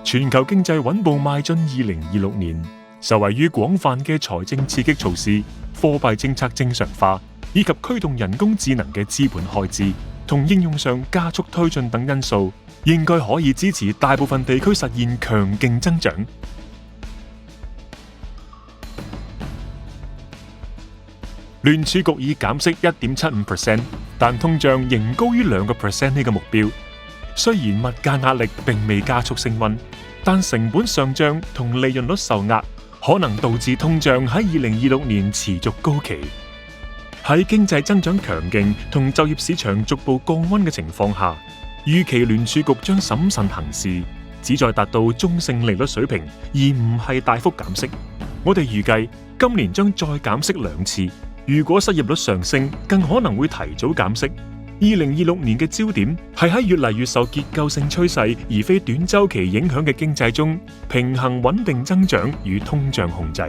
全球經濟穩步邁進2026年，受惠於廣泛嘅財政刺激措施、貨幣政策正常化以及驅動人工智能嘅資本開支同應用上加速推進等因素，應該可以支持大部分地區實現強勁增長。聯儲局以減息1.75%，但通脹仍高於2% 呢個目標。雖然物價壓力並未加速升溫，但成本上漲同利潤率受壓，可能導致通脹喺2026年持續高企。喺經濟增長強勁同就業市場逐步降溫嘅情況下，預期聯儲局將審慎行事，旨在達到中性利率水平，而唔係大幅減息。我哋預計今年將再減息2次，如果失業率上升，更可能會提早減息。2026年嘅焦點係喺越嚟越受結構性趨勢而非短週期影響嘅經濟中，平衡穩定增長與通脹控制。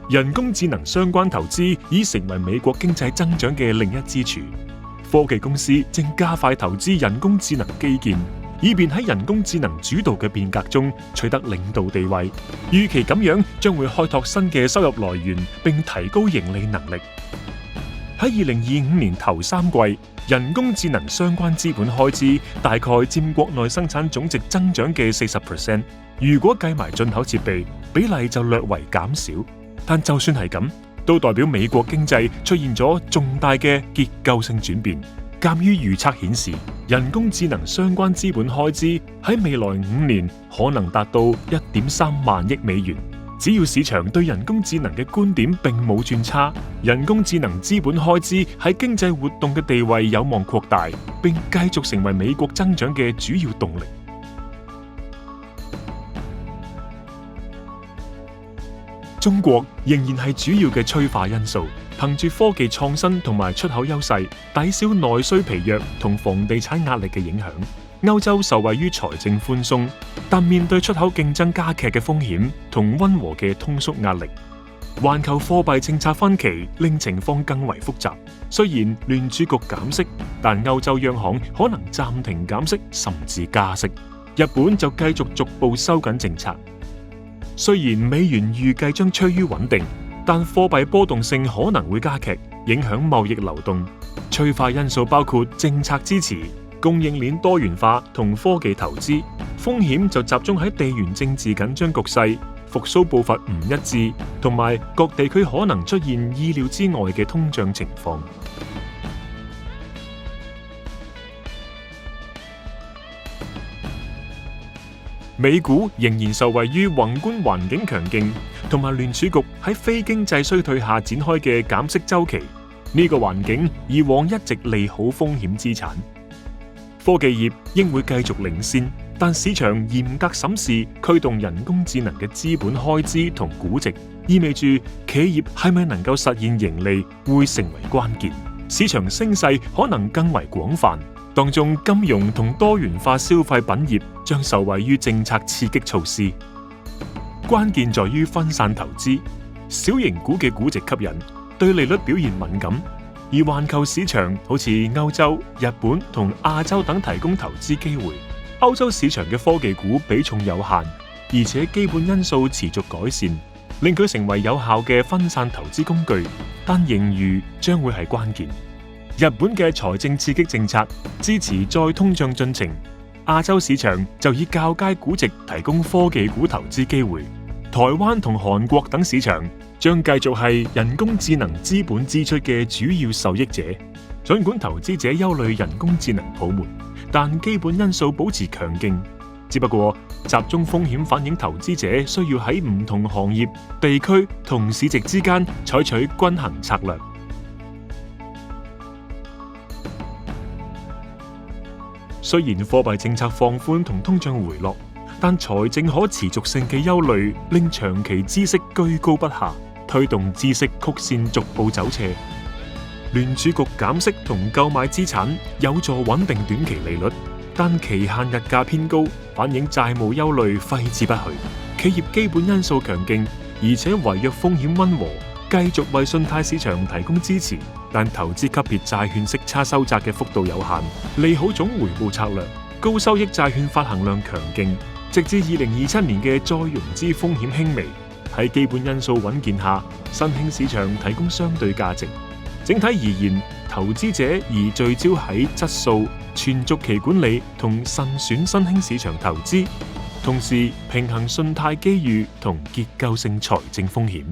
人工智能相關投資已成為美國經濟增長嘅另一支柱。科技公司正加快投資人工智能基建，以便喺人工智能主導嘅變革中取得領導地位。預期咁樣將會開拓新嘅收入來源，並提高盈利能力。喺2025年頭3季，人工智能相關資本開支大概佔國內生產總值增長嘅 40%。如果計埋進口設備，比例就略為減少。但就算係咁，都代表美國經濟出現咗重大嘅結構性轉變。鑑於預測顯示，人工智能相關資本開支喺未來5年可能達到1.3萬億美元。只要市場對人工智能嘅觀點並冇轉差，人工智能資本開支喺經濟活動嘅地位有望擴大，並繼續成為美國增長嘅主要動力。中國仍然係主要嘅催化因素，憑住科技創新同埋出口優勢，抵消內需疲弱同房地產壓力嘅影響。歐洲受惠於財政寬鬆，但面對出口競爭加劇嘅風險同溫和嘅通縮壓力。環球貨幣政策分歧令情況更為複雜。雖然聯儲局減息，但歐洲央行可能暫停減息甚至加息。日本就繼續逐步收緊政策。雖然美元預計將趨於穩定，但貨幣波動性可能會加劇，影響貿易流動。催化因素包括政策支持、供應鏈多元化同科技投資。風險就集中喺地緣政治緊張局勢、復甦步伐唔一致，同埋各地區可能出現意料之外嘅通脹情況。美股仍然受惠於宏觀環境強勁，同埋聯儲局喺非經濟衰退下展開嘅減息週期。呢個環境以往一直利好風險資產。科技業應會繼續領先，但市場嚴格審視驅動人工智能嘅資本開支同估值，意味住企業係咪能夠實現盈利會成為關鍵。市場聲勢可能更為廣泛。當中金融同多元化消費品業將受惠於政策刺激措施，關鍵在於分散投資。小型股嘅估值吸引，對利率表現敏感，而環球市場好似歐洲、日本同亞洲等提供投資機會。歐洲市場嘅科技股比重有限，而且基本因素持續改善，令佢成為有效嘅分散投資工具，但盈餘將會係關鍵。日本嘅財政刺激政策支持再通脹進程，亞洲市場就以較佳估值提供科技股投資機會。台灣同韓國等市場將繼續係人工智能資本支出嘅主要受益者。儘管投資者憂慮人工智能泡沫，但基本因素保持強勁。只不過集中風險反映投資者需要喺唔同行業、地區同市值之間採取均衡策略。雖然貨幣政策放寬同通脹回落，但財政可持續性嘅憂慮令長期孳息居高不下，推動孳息曲線逐步走斜。聯儲局減息同購買資產有助穩定短期利率，但期限日價偏高，反映債務憂慮揮之不去。企業基本因素強勁，而且違約風險溫和，繼續為信貸市場提供支持，但投資級別債券息差收窄嘅幅度有限，利好總回報策略，高收益債券發行量強勁，直至2027年嘅再融資風險輕微。喺基本因素穩健下，新興市場提供相對價值。整體而言，投資者宜聚焦喺質素、全續期管理同慎選新興市場投資，同時平衡信貸機遇同結構性財政風險。